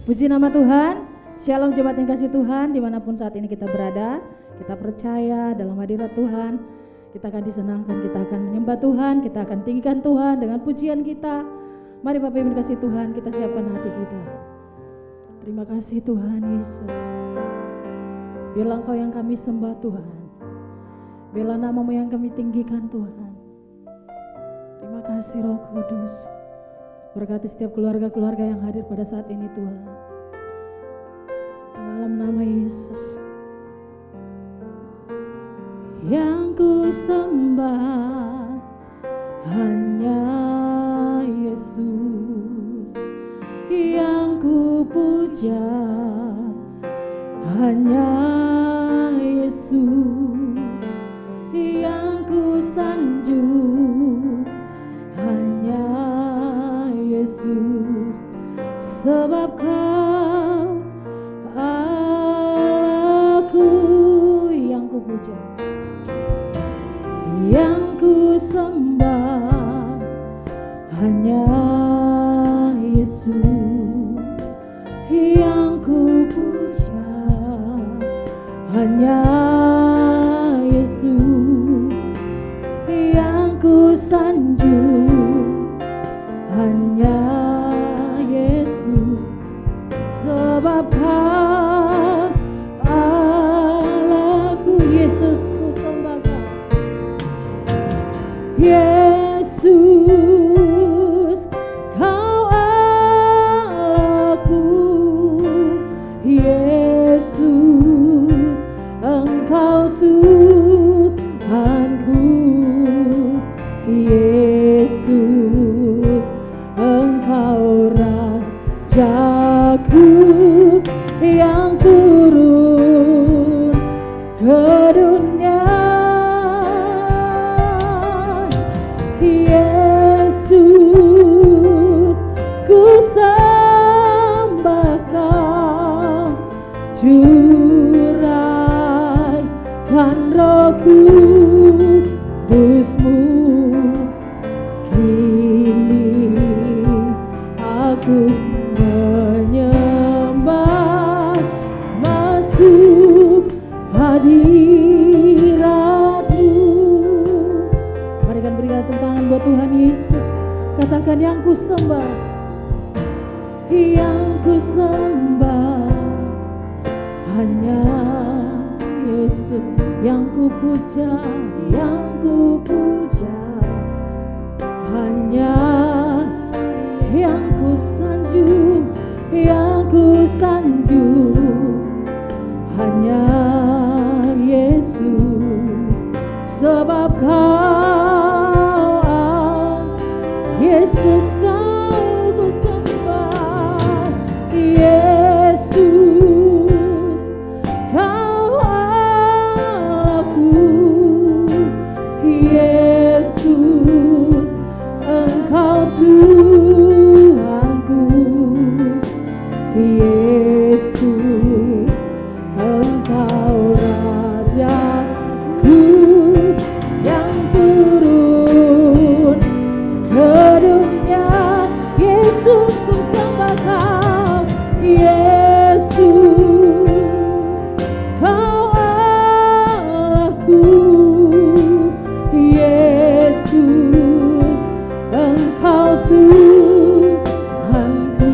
Puji nama Tuhan. Shalom jemaat yang kasih Tuhan, dimanapun saat ini kita berada. Kita percaya dalam hadirat Tuhan, kita akan disenangkan, kita akan menyembah Tuhan, kita akan tinggikan Tuhan dengan pujian kita. Mari Bapak Ibu kasih Tuhan, kita siapkan hati kita. Terima kasih Tuhan Yesus. Biarlah Engkau yang kami sembah Tuhan, biarlah nama-Mu yang kami tinggikan Tuhan. Terima kasih Roh Kudus. Berkati setiap keluarga-keluarga yang hadir pada saat ini Tuhan. Dalam nama Yesus. Yang ku sembah hanya Yesus, yang ku puja hanya Yesus, yang ku sanjung hanya Yesus, sebab Kau Allahku. Yang ku puja, yang ku sembah hanya Yesus, yang ku puja hanya Yesus, yang ku sanjung hanya Yesus, sebab Kau Allahku. Yesus ku sembah Kau, Yesus Kau Allahku, Yesus Engkau Tuhanku, Yesus Engkau Rajaku yang turun ke dunia. Yesus ku sembah Kau, curahkan Roh Kudus-Mu, kini aku menyembah, masuk hadirat-Mu. Mari kan berikan tepuk tangan buat Tuhan Yesus. Katakan yang ku sembah, yang ku sembah hanya Yesus, yang ku puja, yang ku puja hanya, yang ku sanjung, yang ku sanjung hanya Yesus, sebab Kau Yesus Kau ku sembah, Yesus Kau Allahku, Yesus Engkau Tuhanku, Yesus Engkau Rajaku yang turun ke dunia. Yesus ku sembah Kau, Yesus Kau Allahku, Yesus Engkau Tuhanku,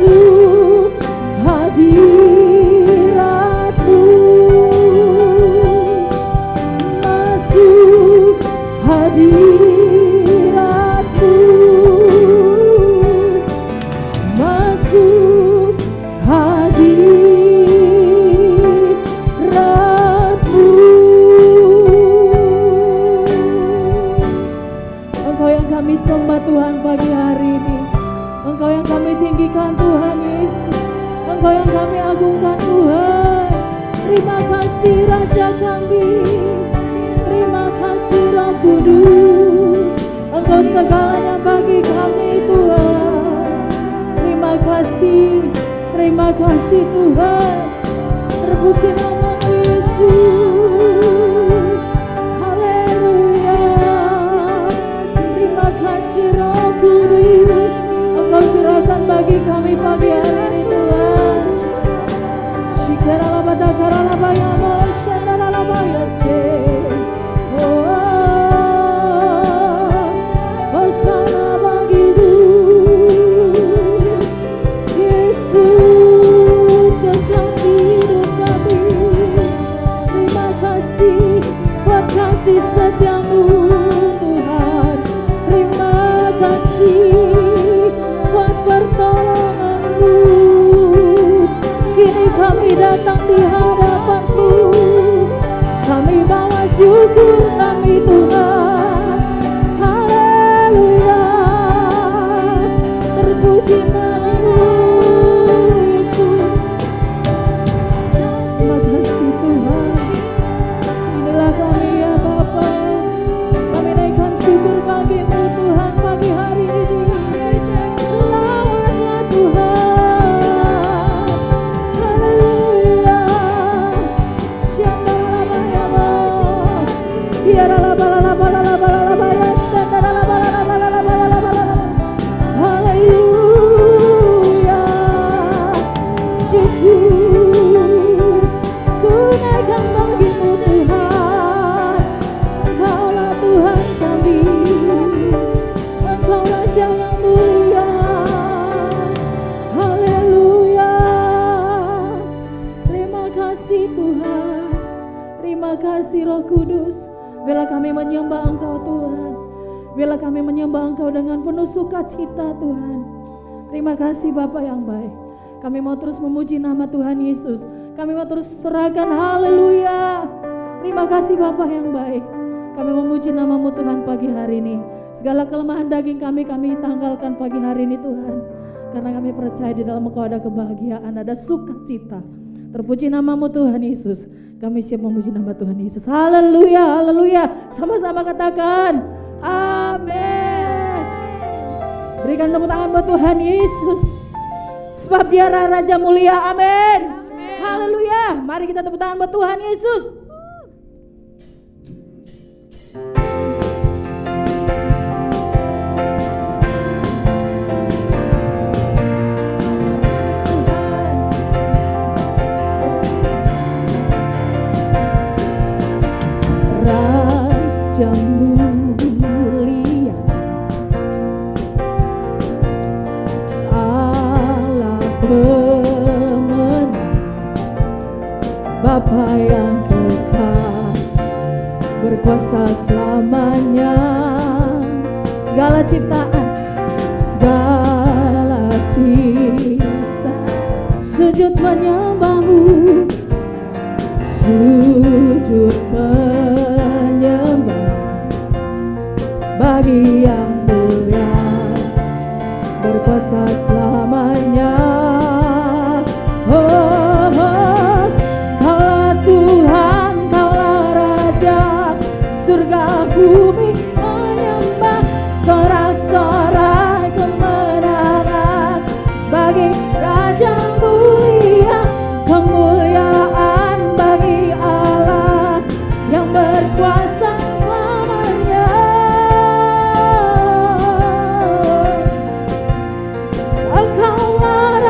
masuk hadirat-Mu, masuk hadirat-Mu, masuk hadirat-Mu. Engkau yang kami sembah Tuhan pagi hari ini, Engkau yang kami tinggikan Tuhan Yesus, Engkau yang kami agungkan Tuhan. Terima kasih Raja kami, terima kasih Roh Kudus, Engkau segalanya bagi kami Tuhan. Terima kasih Tuhan, terpuji nama Yesus. Haleluya. Terima kasih Roh Kudus, Engkau curahkan bagi kami pagi hari ini Tuhan. Hosana bagi Yesus, kekasih hidup kami. Terima kasih buat kasih setiamu Tuhan. Terima kasih buat pertolongan-Mu. Kini kami datang di hadapan-Mu, kami bawa syukur kami Tuhan. Haleluya, terpuji nama-Mu Yesus. Terima kasih Tuhan. Inilah kami ya Bapa, kami naikkan syukur bagi-Mu Tuhan pagi hari ini. Selamatlah Tuhan. Haleluya. Haleluya. Syukur ku naikkan bagi-Mu Tuhan. Engkaulah Tuhan kami, Engkau Raja yang mulia. Haleluya. Terima kasih Tuhan, terima kasih Roh Kudus. Bila kami menyembah Engkau Tuhan, bila kami menyembah Engkau dengan penuh sukacita Tuhan. Terima kasih Bapa yang baik. Kami mau terus memuji nama Tuhan Yesus, kami mau terus serahkan haleluya. Terima kasih Bapa yang baik. Kami memuji nama-Mu Tuhan pagi hari ini. Segala kelemahan daging kami tanggalkan pagi hari ini Tuhan. Karena kami percaya di dalam Engkau ada kebahagiaan, ada sukacita. Terpuji nama-Mu Tuhan Yesus. Kami siap memuji nama Tuhan Yesus. Haleluya, haleluya. Sama-sama katakan amin. Berikan tepuk tangan buat Tuhan Yesus, sebab Dia Raja mulia. Amin. Haleluya. Mari kita tepuk tangan buat Tuhan Yesus. Raja mulia, Allah pemenang, Bapa yang kekal, berkuasa selamanya. Segala ciptaan sujud menyembah-Mu, sujud menyembah bagi yang mulia, berkuasa selamanya. Oh, oh, Kaulah Tuhan, Kaulah Raja, surga bumi menyembah, sorak-sorai kemenangan bagi Raja mulia, kemuliaan bagi Allah yang berkuasa selamanya. Engkaulah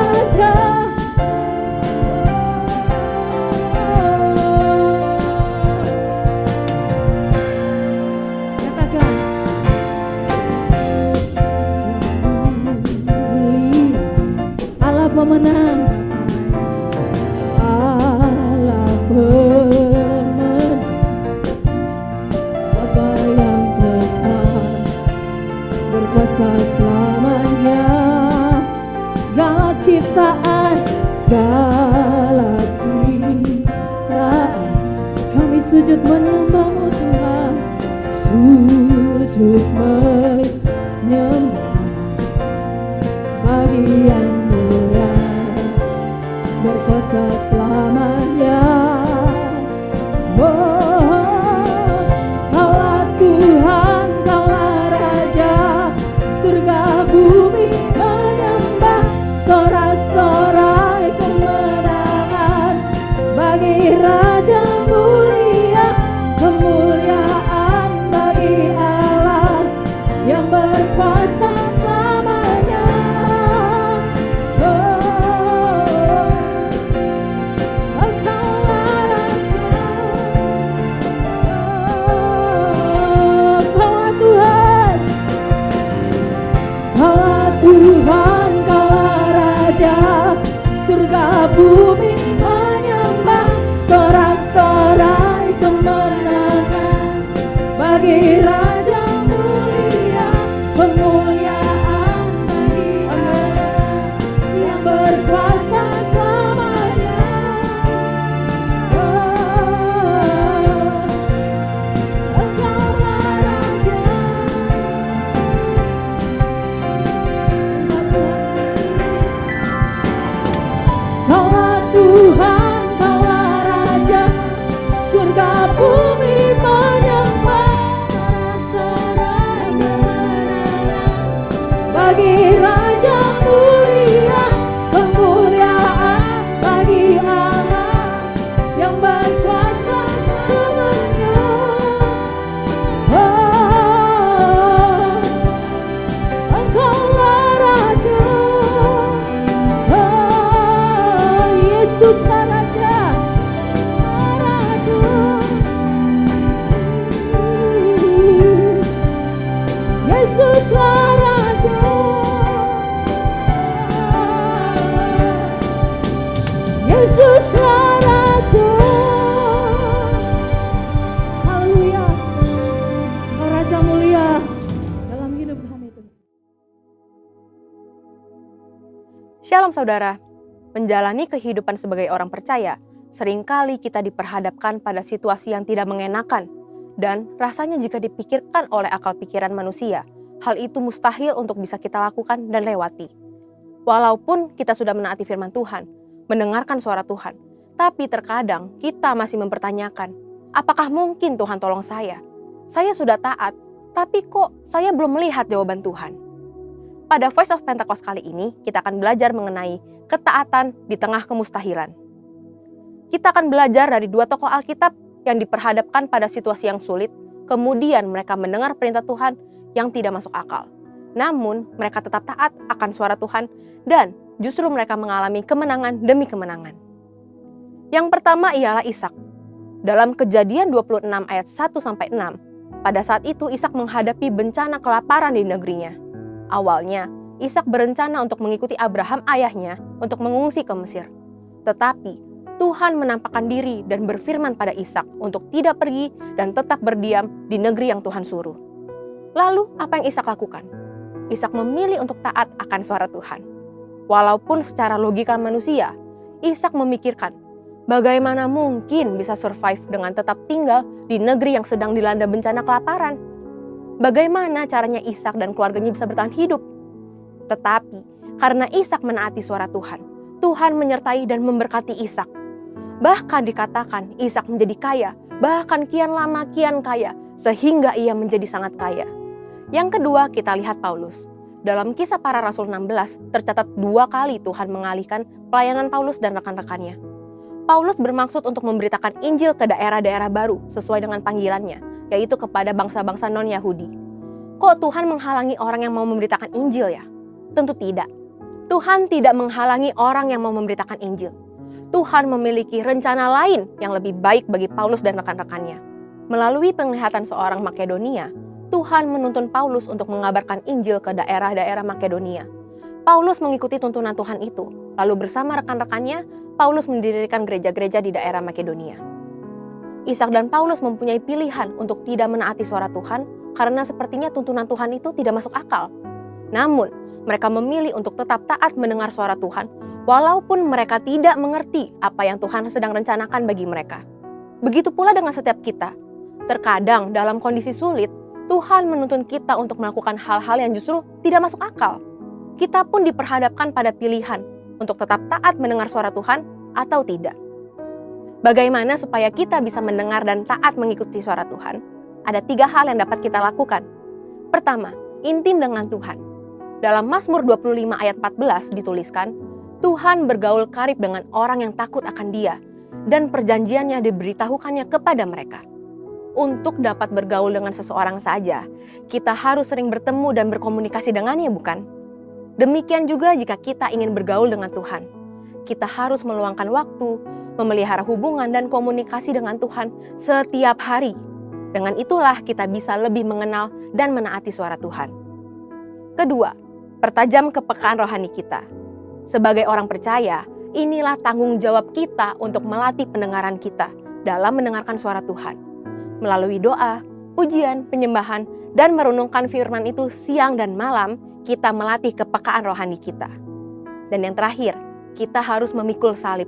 kekuasaan, segala ciptaan. Kami sujud menyembah-Mu Tuhan, sujud menyembah bagi yang mulia, berkuasa selamanya. Kaulah Tuhan, Kaulah Raja, surga bumi menyembah, sorak-sorai kemenangan bagi Raja mulia, kemuliaan bagi Allah yang berkuasa selamanya. Tuhan, Kaulah Raja, surga bumi menyembah, sorak-sorai kemenangan bagi Raja mulia, kemuliaan bagi Allah yang berkuasa selamanya. Engkaulah Raja. Kaulah Tuhan, Kaulah Raja, surga bumi menyembah, sorak-sorai kemenangan bagi Raja mulia, kemuliaan bagi Allah yang berkuasa selamanya. Engkaulah Raja. Yesuslah Raja, Raja. Yesuslah Raja. Yesuslah Raja. Haleluya. Engkau Raja mulia dalam hidup kami Tuhan. Shalom saudara. Menjalani kehidupan sebagai orang percaya, seringkali kita diperhadapkan pada situasi yang tidak mengenakan, dan rasanya jika dipikirkan oleh akal pikiran manusia, hal itu mustahil untuk bisa kita lakukan dan lewati. Walaupun kita sudah menaati firman Tuhan, mendengarkan suara Tuhan, tapi terkadang kita masih mempertanyakan, apakah mungkin Tuhan tolong saya? Saya sudah taat, tapi kok saya belum melihat jawaban Tuhan? Pada Voice of Pentecost kali ini, kita akan belajar mengenai ketaatan di tengah kemustahilan. Kita akan belajar dari dua tokoh Alkitab yang diperhadapkan pada situasi yang sulit, kemudian mereka mendengar perintah Tuhan yang tidak masuk akal. Namun, mereka tetap taat akan suara Tuhan dan justru mereka mengalami kemenangan demi kemenangan. Yang pertama ialah Ishak. Dalam Kejadian 26 ayat 1-6, pada saat itu Ishak menghadapi bencana kelaparan di negerinya. Awalnya, Ishak berencana untuk mengikuti Abraham ayahnya untuk mengungsi ke Mesir. Tetapi, Tuhan menampakkan diri dan berfirman pada Ishak untuk tidak pergi dan tetap berdiam di negeri yang Tuhan suruh. Lalu, apa yang Ishak lakukan? Ishak memilih untuk taat akan suara Tuhan. Walaupun secara logika manusia, Ishak memikirkan, bagaimana mungkin bisa survive dengan tetap tinggal di negeri yang sedang dilanda bencana kelaparan? Bagaimana caranya Ishak dan keluarganya bisa bertahan hidup? Tetapi, karena Ishak menaati suara Tuhan, Tuhan menyertai dan memberkati Ishak. Bahkan dikatakan Ishak menjadi kaya, bahkan kian lama kian kaya, sehingga ia menjadi sangat kaya. Yang kedua, kita lihat Paulus. Dalam Kisah Para Rasul 16, tercatat 2 kali Tuhan mengalihkan pelayanan Paulus dan rekan-rekannya. Paulus bermaksud untuk memberitakan Injil ke daerah-daerah baru sesuai dengan panggilannya, yaitu kepada bangsa-bangsa non-Yahudi. Kok Tuhan menghalangi orang yang mau memberitakan Injil ya? Tentu tidak. Tuhan tidak menghalangi orang yang mau memberitakan Injil. Tuhan memiliki rencana lain yang lebih baik bagi Paulus dan rekan-rekannya. Melalui penglihatan seorang Makedonia, Tuhan menuntun Paulus untuk mengabarkan Injil ke daerah-daerah Makedonia. Paulus mengikuti tuntunan Tuhan itu, lalu bersama rekan-rekannya, Paulus mendirikan gereja-gereja di daerah Makedonia. Ishak dan Paulus mempunyai pilihan untuk tidak menaati suara Tuhan karena sepertinya tuntunan Tuhan itu tidak masuk akal. Namun, mereka memilih untuk tetap taat mendengar suara Tuhan walaupun mereka tidak mengerti apa yang Tuhan sedang rencanakan bagi mereka. Begitu pula dengan setiap kita. Terkadang dalam kondisi sulit, Tuhan menuntun kita untuk melakukan hal-hal yang justru tidak masuk akal. Kita pun diperhadapkan pada pilihan untuk tetap taat mendengar suara Tuhan atau tidak. Bagaimana supaya kita bisa mendengar dan taat mengikuti suara Tuhan? Ada 3 hal yang dapat kita lakukan. Pertama, intim dengan Tuhan. Dalam Mazmur 25 ayat 14 dituliskan, Tuhan bergaul karib dengan orang yang takut akan Dia, dan perjanjiannya diberitahukannya kepada mereka. Untuk dapat bergaul dengan seseorang saja, kita harus sering bertemu dan berkomunikasi dengannya, bukan? Demikian juga jika kita ingin bergaul dengan Tuhan. Kita harus meluangkan waktu, memelihara hubungan dan komunikasi dengan Tuhan setiap hari. Dengan itulah kita bisa lebih mengenal dan menaati suara Tuhan. Kedua, pertajam kepekaan rohani kita. Sebagai orang percaya, inilah tanggung jawab kita untuk melatih pendengaran kita dalam mendengarkan suara Tuhan. Melalui doa, pujian, penyembahan, dan merenungkan firman itu siang dan malam, kita melatih kepekaan rohani kita. Dan yang terakhir, kita harus memikul salib.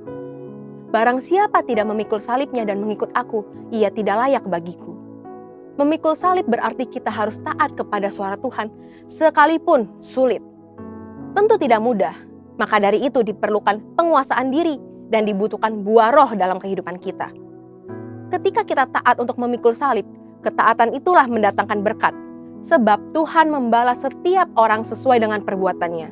Barang siapa tidak memikul salibnya dan mengikut aku, ia tidak layak bagiku. Memikul salib berarti kita harus taat kepada suara Tuhan, sekalipun sulit. Tentu tidak mudah, maka dari itu diperlukan penguasaan diri dan dibutuhkan buah roh dalam kehidupan kita. Ketika kita taat untuk memikul salib, ketaatan itulah mendatangkan berkat, sebab Tuhan membalas setiap orang sesuai dengan perbuatannya.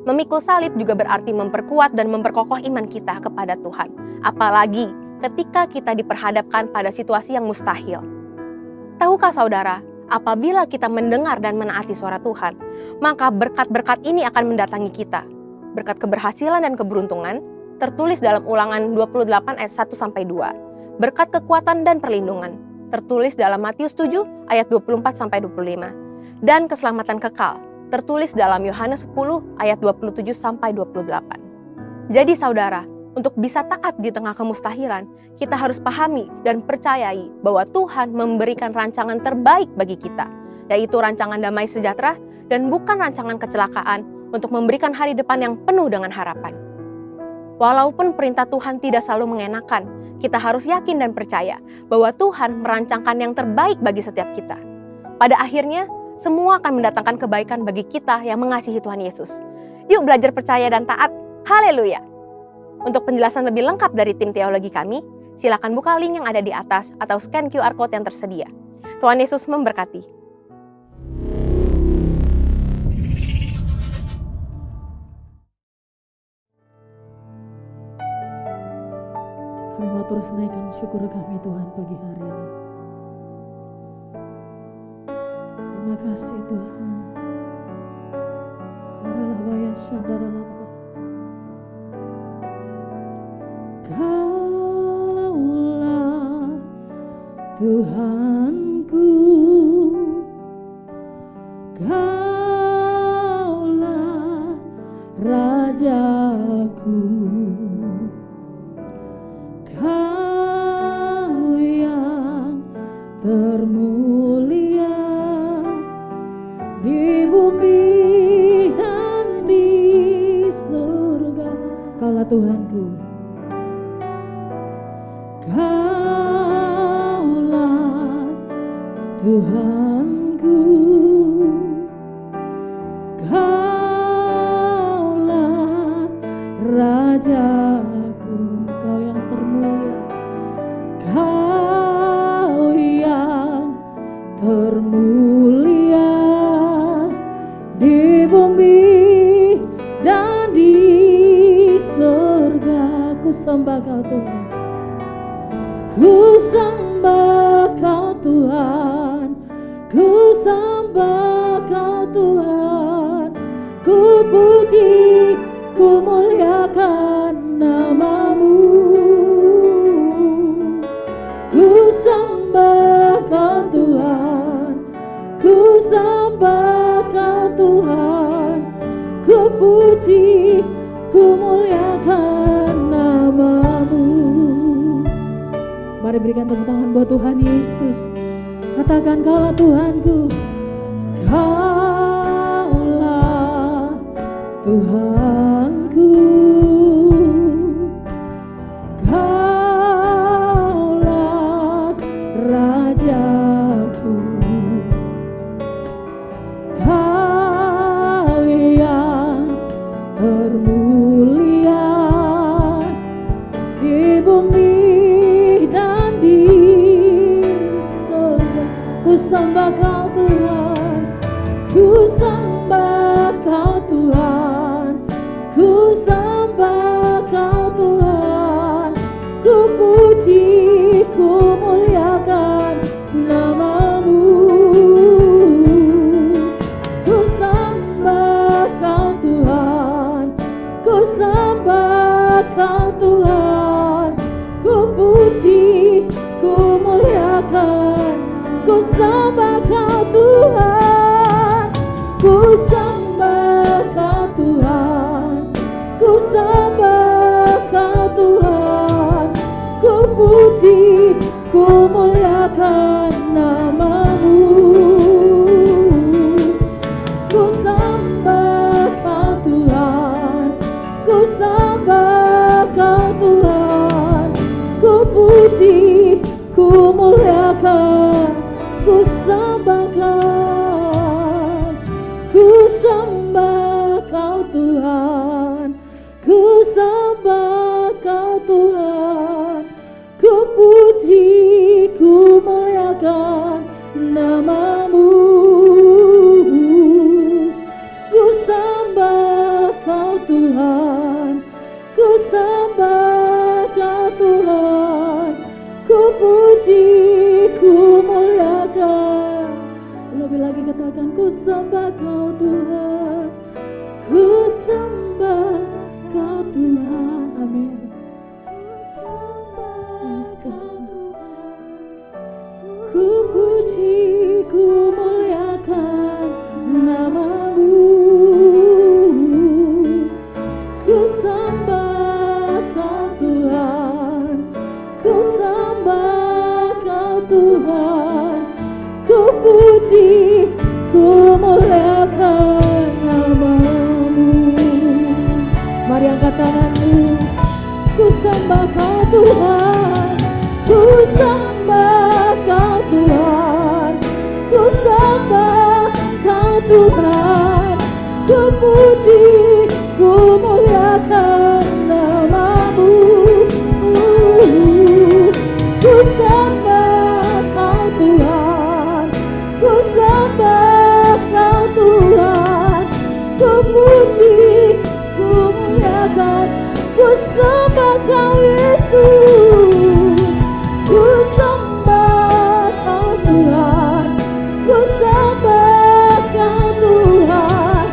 Memikul salib juga berarti memperkuat dan memperkokoh iman kita kepada Tuhan, apalagi ketika kita diperhadapkan pada situasi yang mustahil. Tahukah saudara, apabila kita mendengar dan menaati suara Tuhan, maka berkat-berkat ini akan mendatangi kita. Berkat keberhasilan dan keberuntungan, tertulis dalam Ulangan 28 ayat 1-2. Berkat kekuatan dan perlindungan, tertulis dalam Matius 7 ayat 24-25. Dan keselamatan kekal, tertulis dalam Yohanes 10 ayat 27-28. Jadi saudara, untuk bisa taat di tengah kemustahilan, kita harus pahami dan percayai bahwa Tuhan memberikan rancangan terbaik bagi kita, yaitu rancangan damai sejahtera dan bukan rancangan kecelakaan untuk memberikan hari depan yang penuh dengan harapan. Walaupun perintah Tuhan tidak selalu mengenakan, kita harus yakin dan percaya bahwa Tuhan merancangkan yang terbaik bagi setiap kita. Pada akhirnya, semua akan mendatangkan kebaikan bagi kita yang mengasihi Tuhan Yesus. Yuk belajar percaya dan taat. Haleluya! Untuk penjelasan lebih lengkap dari tim teologi kami, silakan buka link yang ada di atas atau scan QR Code yang tersedia. Tuhan Yesus memberkati. Kami mau terus naikkan syukur kami Tuhan pagi hari ini. Terima kasih Tuhan. Kaulah Tuhanku, Kaulah Rajaku, Kau yang termulia di bumi dan di surga. Kaulah Tuhanku, Kaulah Tuhanku, Kaulah Rajaku, Kau yang termulia, Kau yang termulia di bumi dan di surga. Ku sembah Kau Tuhan, ku sembah Kau Tuhan, ku sembah Kau Tuhan, ku puji, ku muliakan nama-Mu. Ku sembah Kau Tuhan, ku sembah Kau Tuhan, ku puji, ku muliakan nama-Mu. Mari berikan tepuk tangan buat Tuhan Yesus. Katakan Kaulah Tuhanku, Kaulah Tuhanku, Tuhan, ku sembah Kau Tuhan, ku puji, ku muliakan. Lebih lagi katakan, ku sembah Kau Tuhan, ku sembah Kau Tuhan. Amin. Ku puji, ku muliakan nama-Mu. Ku sembah Kau Tuhan, ku sembah Kau Tuhan, ku puji, ku muliakan nama-Mu. Mari angkat tanganmu. Ku sembah Kau Tuhan, ku sembah Kau Tuhan, ku sembah Kau Tuhan, ku puji, ku muliakan nama-Mu. Ku sembah Kau Tuhan, ku sembah Kau Tuhan, ku puji, ku muliakan. Ku sembah Kau Yesus, ku sembah Kau Tuhan, ku sembah Kau Tuhan,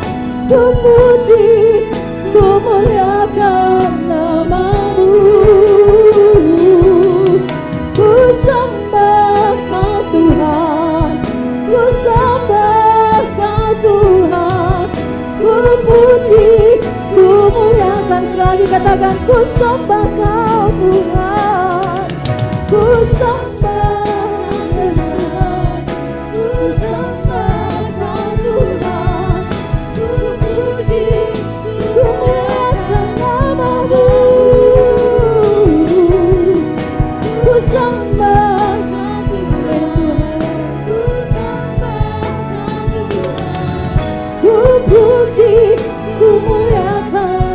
ku puji, ku muliakan nama-Mu. Ku sembah Kau Tuhan, ku sembah Kau Tuhan, ku puji, ku muliakan. Sekali katakan, ku sembah Kau Tuhan, ku sembah Tuhan, ku sembah Kau Tuhan, ku puji, ku muliakan nama-Mu. Ku sembah Kau Tuhan, ku sembah Kau Tuhan, ku puji, ku muliakan.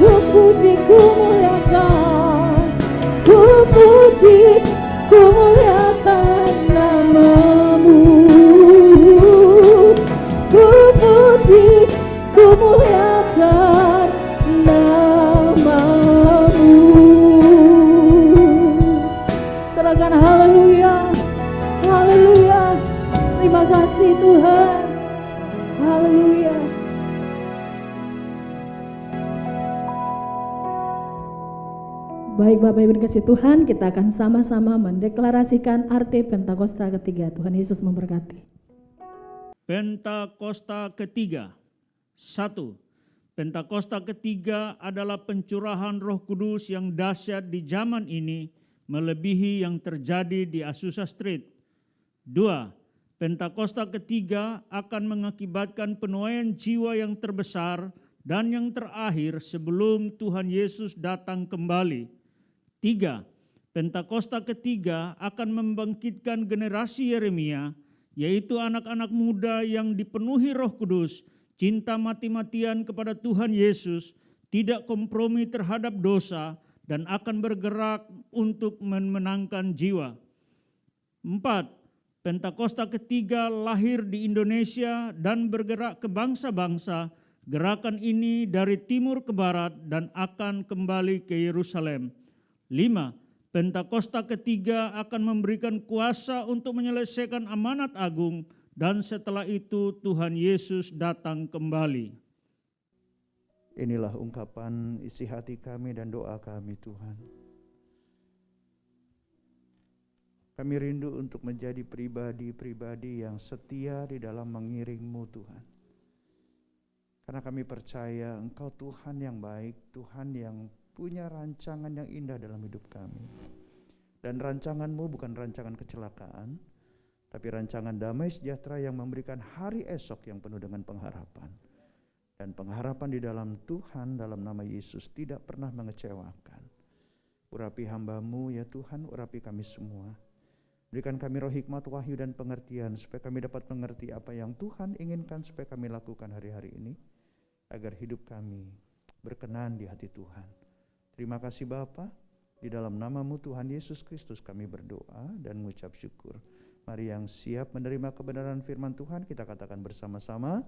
Ku puji, ku muliakan, ku puji, ku muliakan nama-Mu. Ku puji, ku muliakan nama-Mu. Serahkan haleluya, haleluya. Terima kasih Tuhan, haleluya. Baik Bapak Ibu dikasih Tuhan, kita akan sama-sama mendeklarasikan arti Pentakosta ketiga. Tuhan Yesus memberkati. Pentakosta ketiga. 1. Pentakosta ketiga adalah pencurahan Roh Kudus yang dahsyat di zaman ini, melebihi yang terjadi di Azusa Street. 2. Pentakosta ketiga akan mengakibatkan penuaian jiwa yang terbesar dan yang terakhir sebelum Tuhan Yesus datang kembali. 3. Pentakosta ketiga akan membangkitkan generasi Yeremia, yaitu anak-anak muda yang dipenuhi Roh Kudus, cinta mati-matian kepada Tuhan Yesus, tidak kompromi terhadap dosa, dan akan bergerak untuk memenangkan jiwa. 4. Pentakosta ketiga lahir di Indonesia dan bergerak ke bangsa-bangsa. Gerakan ini dari timur ke barat dan akan kembali ke Yerusalem. 5. Pentakosta ketiga akan memberikan kuasa untuk menyelesaikan amanat agung, dan setelah itu Tuhan Yesus datang kembali. Inilah ungkapan isi hati kami dan doa kami, Tuhan. Kami rindu untuk menjadi pribadi-pribadi yang setia di dalam mengiring-Mu, Tuhan. Karena kami percaya Engkau Tuhan yang baik, Tuhan yang punya rancangan yang indah dalam hidup kami. Dan rancangan-Mu bukan rancangan kecelakaan, tapi rancangan damai sejahtera yang memberikan hari esok yang penuh dengan pengharapan. Dan pengharapan di dalam Tuhan, dalam nama Yesus, tidak pernah mengecewakan. Urapi hamba-Mu ya Tuhan, urapi kami semua. Berikan kami roh hikmat, wahyu dan pengertian, supaya kami dapat mengerti apa yang Tuhan inginkan supaya kami lakukan hari-hari ini, agar hidup kami berkenan di hati Tuhan. Terima kasih Bapa, di dalam nama-Mu Tuhan Yesus Kristus kami berdoa dan mengucap syukur. Mari yang siap menerima kebenaran firman Tuhan, kita katakan bersama-sama,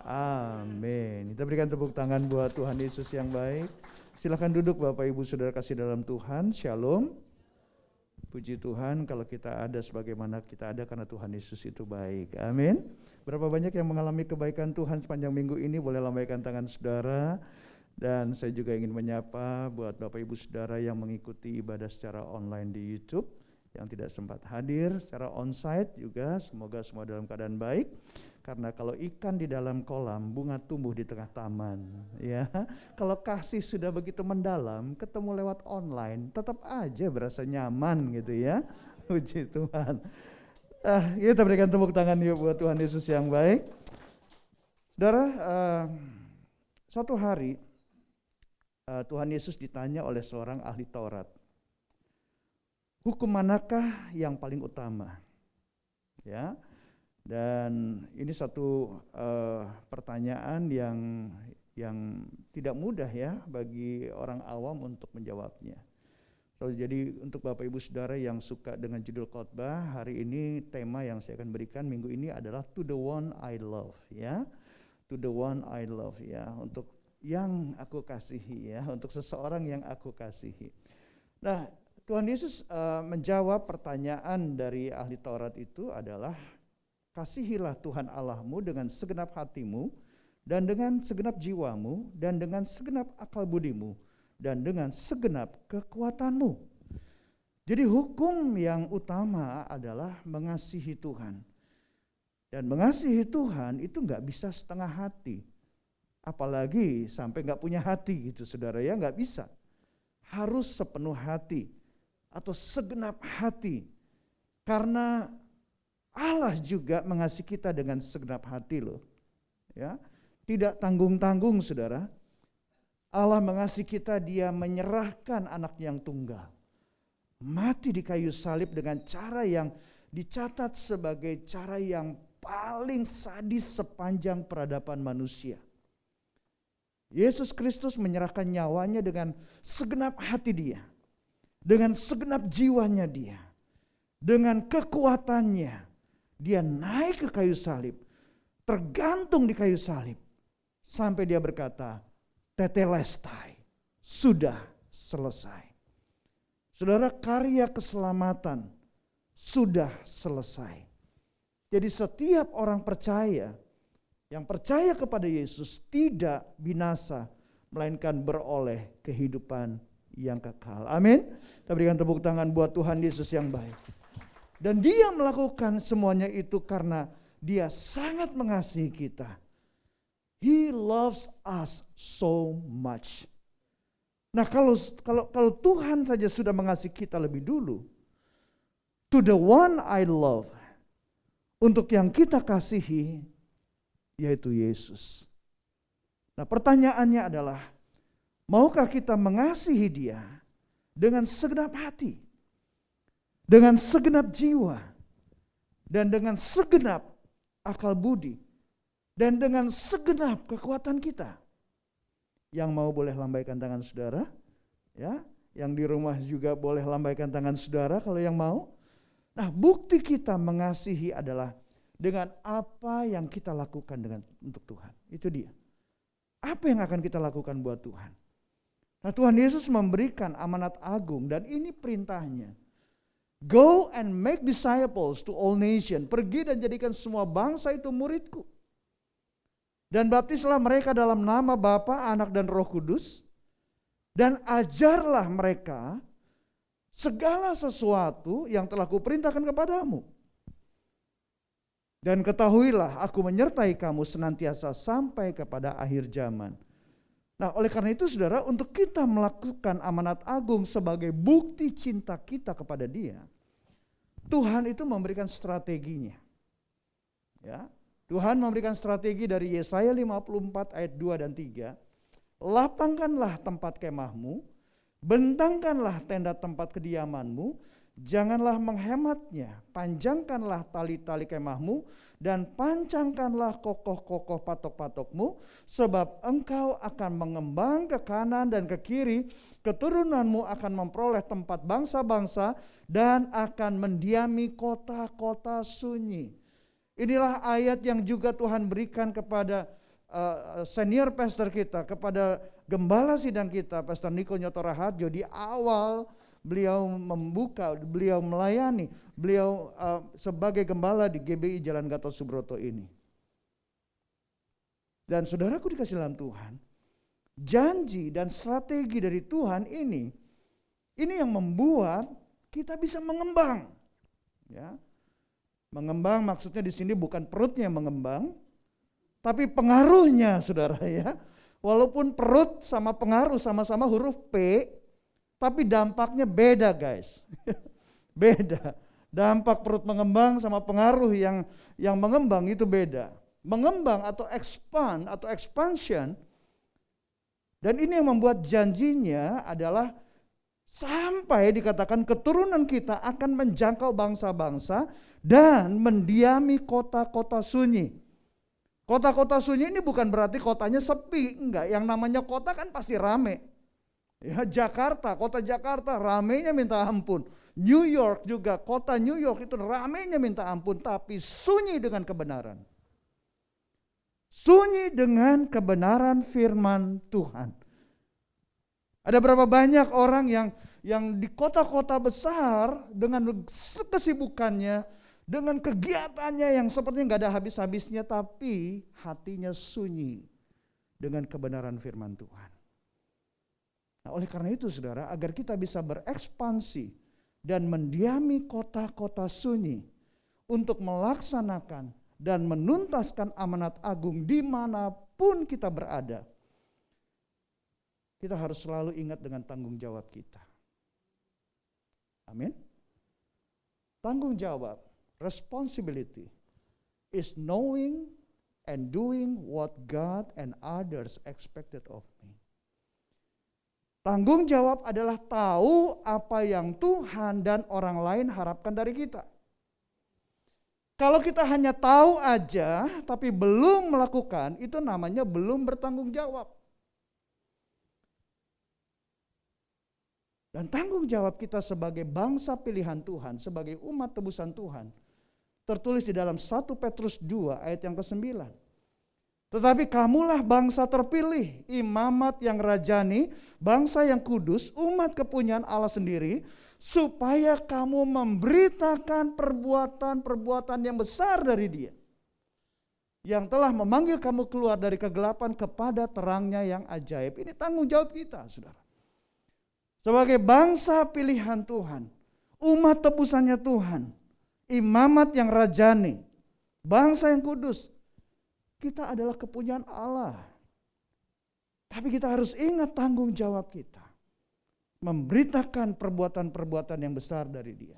amin. Kita berikan tepuk tangan buat Tuhan Yesus yang baik. Silakan duduk Bapak Ibu Saudara kasih dalam Tuhan. Shalom. Puji Tuhan kalau kita ada sebagaimana kita ada karena Tuhan Yesus itu baik. Amin. Berapa banyak yang mengalami kebaikan Tuhan sepanjang minggu ini, boleh lambaikan tangan saudara. Dan saya juga ingin menyapa buat Bapak Ibu Saudara yang mengikuti ibadah secara online di YouTube, yang tidak sempat hadir secara onsite juga, semoga semua dalam keadaan baik. Karena kalau ikan di dalam kolam, bunga tumbuh di tengah taman, ya. Kalau kasih sudah begitu mendalam, ketemu lewat online, tetap aja berasa nyaman gitu ya. Puji Tuhan. Kita berikan tepuk tangan yuk buat Tuhan Yesus yang baik. Saudara, suatu hari Tuhan Yesus ditanya oleh seorang ahli Taurat, hukum manakah yang paling utama? Ya. Dan ini satu pertanyaan yang tidak mudah ya bagi orang awam untuk menjawabnya. So, jadi untuk Bapak Ibu Saudara yang suka dengan judul khotbah, hari ini tema yang saya akan berikan minggu ini adalah To the One I Love, ya. To the One I Love, ya, untuk yang aku kasihi, ya, untuk seseorang yang aku kasihi. Nah, Tuhan Yesus menjawab pertanyaan dari ahli Taurat itu adalah, kasihilah Tuhan Allahmu dengan segenap hatimu, dan dengan segenap jiwamu, dan dengan segenap akal budimu, dan dengan segenap kekuatanmu. Jadi hukum yang utama adalah mengasihi Tuhan. Dan mengasihi Tuhan itu gak bisa setengah hati. Apalagi sampai gak punya hati gitu saudara ya, gak bisa. Harus sepenuh hati atau segenap hati. Karena Allah juga mengasihi kita dengan segenap hati loh. Ya, tidak tanggung-tanggung saudara. Allah mengasihi kita, dia menyerahkan anak yang tunggal. Mati di kayu salib dengan cara yang dicatat sebagai cara yang paling sadis sepanjang peradaban manusia. Yesus Kristus menyerahkan nyawanya dengan segenap hati dia. Dengan segenap jiwanya dia. Dengan kekuatannya. Dia naik ke kayu salib, tergantung di kayu salib, sampai dia berkata, tetelestai, sudah selesai. Saudara, karya keselamatan sudah selesai. Jadi setiap orang percaya, yang percaya kepada Yesus tidak binasa, melainkan beroleh kehidupan yang kekal. Amin. Kita berikan tepuk tangan buat Tuhan Yesus yang baik. Dan dia melakukan semuanya itu karena dia sangat mengasihi kita. He loves us so much. Nah, kalau Tuhan saja sudah mengasihi kita lebih dulu, to the one I love, untuk yang kita kasihi, yaitu Yesus. Nah, pertanyaannya adalah, maukah kita mengasihi dia dengan segenap hati? Dengan segenap jiwa, dan dengan segenap akal budi, dan dengan segenap kekuatan kita. Yang mau boleh lambaikan tangan saudara, ya. Yang di rumah juga boleh lambaikan tangan saudara kalau yang mau. Nah, bukti kita mengasihi adalah dengan apa yang kita lakukan untuk Tuhan. Itu dia. Apa yang akan kita lakukan buat Tuhan? Nah, Tuhan Yesus memberikan amanat agung dan ini perintahnya. Go and make disciples to all nations. Pergi dan jadikan semua bangsa itu muridku. Dan baptislah mereka dalam nama Bapa, Anak dan Roh Kudus. Dan ajarlah mereka segala sesuatu yang telah kuperintahkan kepadamu. Dan ketahuilah aku menyertai kamu senantiasa sampai kepada akhir zaman. Nah, oleh karena itu saudara, untuk kita melakukan amanat agung sebagai bukti cinta kita kepada Dia, Tuhan itu memberikan strateginya. Ya, Tuhan memberikan strategi dari Yesaya 54 ayat 2 dan 3. Lapangkanlah tempat kemahmu, bentangkanlah tenda tempat kediamanmu, janganlah menghematnya, panjangkanlah tali-tali kemahmu, dan pancangkanlah kokoh-kokoh patok-patokmu, sebab engkau akan mengembang ke kanan dan ke kiri, keturunanmu akan memperoleh tempat bangsa-bangsa, dan akan mendiami kota-kota sunyi. Inilah ayat yang juga Tuhan berikan kepada senior pastor kita, kepada gembala sidang kita, Pastor Niko Nyoto Raharjo, di awal beliau membuka, beliau melayani, beliau sebagai gembala di GBI Jalan Gatot Subroto ini. Dan saudaraku dikasih dalam Tuhan, janji dan strategi dari Tuhan ini yang membuat kita bisa mengembang. Ya. Mengembang maksudnya di sini bukan perutnya yang mengembang, tapi pengaruhnya, saudara ya. Walaupun perut sama pengaruh sama-sama huruf P, tapi dampaknya beda, guys. Beda. Dampak perut mengembang sama pengaruh yang mengembang itu beda. Mengembang atau expand atau expansion, dan ini yang membuat janjinya adalah sampai dikatakan keturunan kita akan menjangkau bangsa-bangsa dan mendiami kota-kota sunyi. Kota-kota sunyi ini bukan berarti kotanya sepi, enggak. Yang namanya kota kan pasti rame. Ya, Jakarta, kota Jakarta ramenya minta ampun. New York juga, kota New York itu ramenya minta ampun, tapi sunyi dengan kebenaran. Sunyi dengan kebenaran firman Tuhan. Ada berapa banyak orang yang di kota-kota besar dengan kesibukannya, dengan kegiatannya yang sepertinya nggak ada habis-habisnya, tapi hatinya sunyi dengan kebenaran firman Tuhan. Nah, oleh karena itu saudara, agar kita bisa berekspansi dan mendiami kota-kota sunyi untuk melaksanakan dan menuntaskan amanat agung dimanapun kita berada, kita harus selalu ingat dengan tanggung jawab kita. Amin. Tanggung jawab, responsibility, is knowing and doing what God and others expected of me. Tanggung jawab adalah tahu apa yang Tuhan dan orang lain harapkan dari kita. Kalau kita hanya tahu aja tapi belum melakukan, itu namanya belum bertanggung jawab. Dan tanggung jawab kita sebagai bangsa pilihan Tuhan, sebagai umat tebusan Tuhan, tertulis di dalam 1 Petrus 2 ayat yang ke-9. Tetapi kamulah bangsa terpilih, imamat yang rajani, bangsa yang kudus, umat kepunyaan Allah sendiri, supaya kamu memberitakan perbuatan-perbuatan yang besar dari Dia, yang telah memanggil kamu keluar dari kegelapan kepada terangnya yang ajaib. Ini tanggung jawab kita, saudara. Sebagai bangsa pilihan Tuhan, umat tebusannya Tuhan, imamat yang rajani, bangsa yang kudus, kita adalah kepunyaan Allah. Tapi kita harus ingat tanggung jawab kita. Memberitakan perbuatan-perbuatan yang besar dari Dia.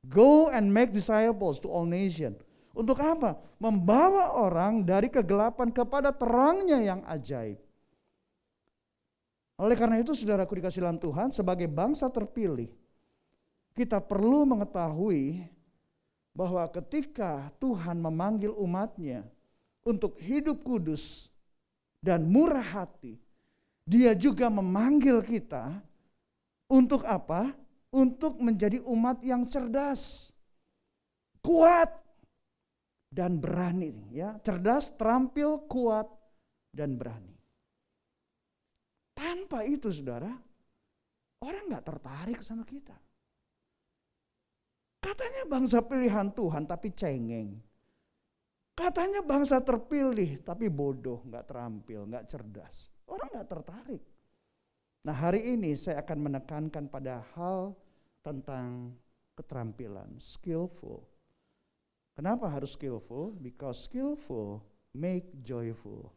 Go and make disciples to all nations. Untuk apa? Membawa orang dari kegelapan kepada terangnya yang ajaib. Oleh karena itu saudaraku dikasih dalam Tuhan, sebagai bangsa terpilih, kita perlu mengetahui bahwa ketika Tuhan memanggil umatnya untuk hidup kudus dan murah hati, Dia juga memanggil kita untuk apa? Untuk menjadi umat yang cerdas, kuat, dan berani. Ya, cerdas, terampil, kuat, dan berani. Tanpa itu saudara, orang gak tertarik sama kita. Katanya bangsa pilihan Tuhan tapi cengeng. Katanya bangsa terpilih tapi bodoh, gak terampil, gak cerdas. Orang gak tertarik. Nah, hari ini saya akan menekankan pada hal tentang keterampilan, skillful. Kenapa harus skillful? Because skillful make joyful.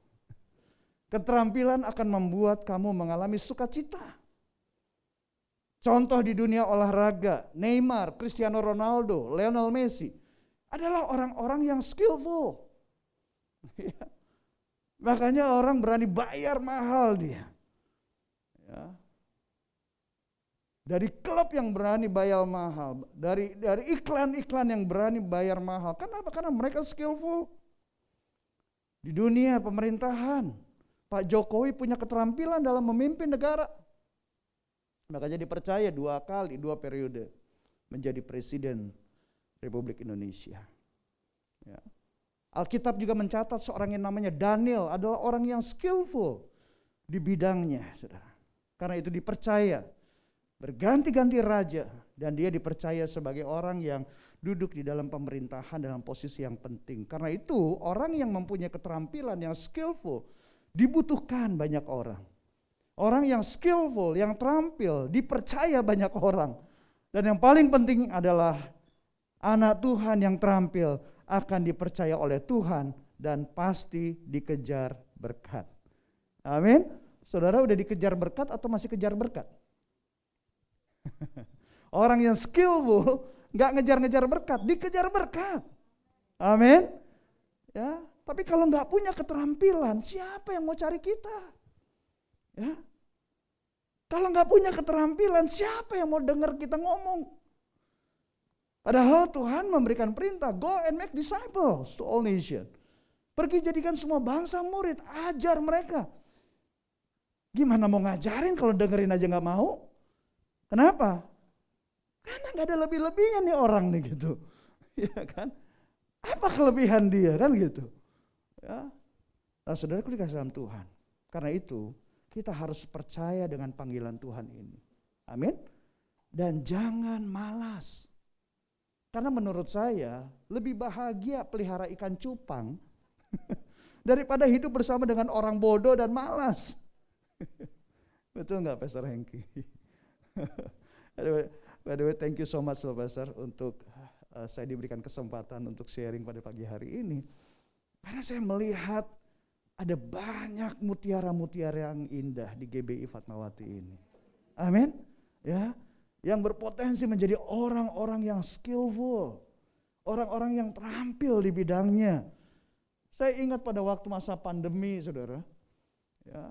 Keterampilan akan membuat kamu mengalami sukacita. Contoh di dunia olahraga, Neymar, Cristiano Ronaldo, Lionel Messi adalah orang-orang yang skillful. Makanya orang berani bayar mahal dia. Ya. Dari klub yang berani bayar mahal, dari iklan-iklan yang berani bayar mahal. Kenapa? Karena mereka skillful. Di dunia pemerintahan, Pak Jokowi punya keterampilan dalam memimpin negara. Makanya dipercaya 2 periode menjadi presiden Republik Indonesia. Ya. Alkitab juga mencatat seorang yang namanya Daniel adalah orang yang skillful di bidangnya, saudara. Karena itu dipercaya berganti-ganti raja, dan dia dipercaya sebagai orang yang duduk di dalam pemerintahan dalam posisi yang penting. Karena itu orang yang mempunyai keterampilan yang skillful dibutuhkan banyak orang. Orang yang skillful, yang terampil dipercaya banyak orang. Dan yang paling penting adalah anak Tuhan yang terampil akan dipercaya oleh Tuhan dan pasti dikejar berkat. Amin. Saudara udah dikejar berkat atau masih kejar berkat? Orang yang skillful nggak ngejar-ngejar berkat, dikejar berkat. Amin. Ya, tapi kalau nggak punya keterampilan, siapa yang mau cari kita? Ya. Kalau nggak punya keterampilan, siapa yang mau dengar kita ngomong? Padahal Tuhan memberikan perintah, go and make disciples to all nations. Pergi jadikan semua bangsa murid, ajar mereka. Gimana mau ngajarin kalau dengerin aja nggak mau? Kenapa? Karena nggak ada lebih-lebihnya nih orang nih gitu, ya kan? Apa kelebihan dia kan gitu? Ya. Nah, saudaraku dikasih dalam Tuhan. Karena itu kita harus percaya dengan panggilan Tuhan ini. Amin. Dan jangan malas. Karena menurut saya lebih bahagia pelihara ikan cupang daripada hidup bersama dengan orang bodoh dan malas. Betul nggak, Pastor Hengki? By the way, thank you so much, Pastor, untuk saya diberikan kesempatan untuk sharing pada pagi hari ini. Karena saya melihat ada banyak mutiara-mutiara yang indah di GBI Fatmawati ini. Amin. Ya. Yang berpotensi menjadi orang-orang yang skillful, orang-orang yang terampil di bidangnya. Saya ingat pada waktu masa pandemi, saudara, ya,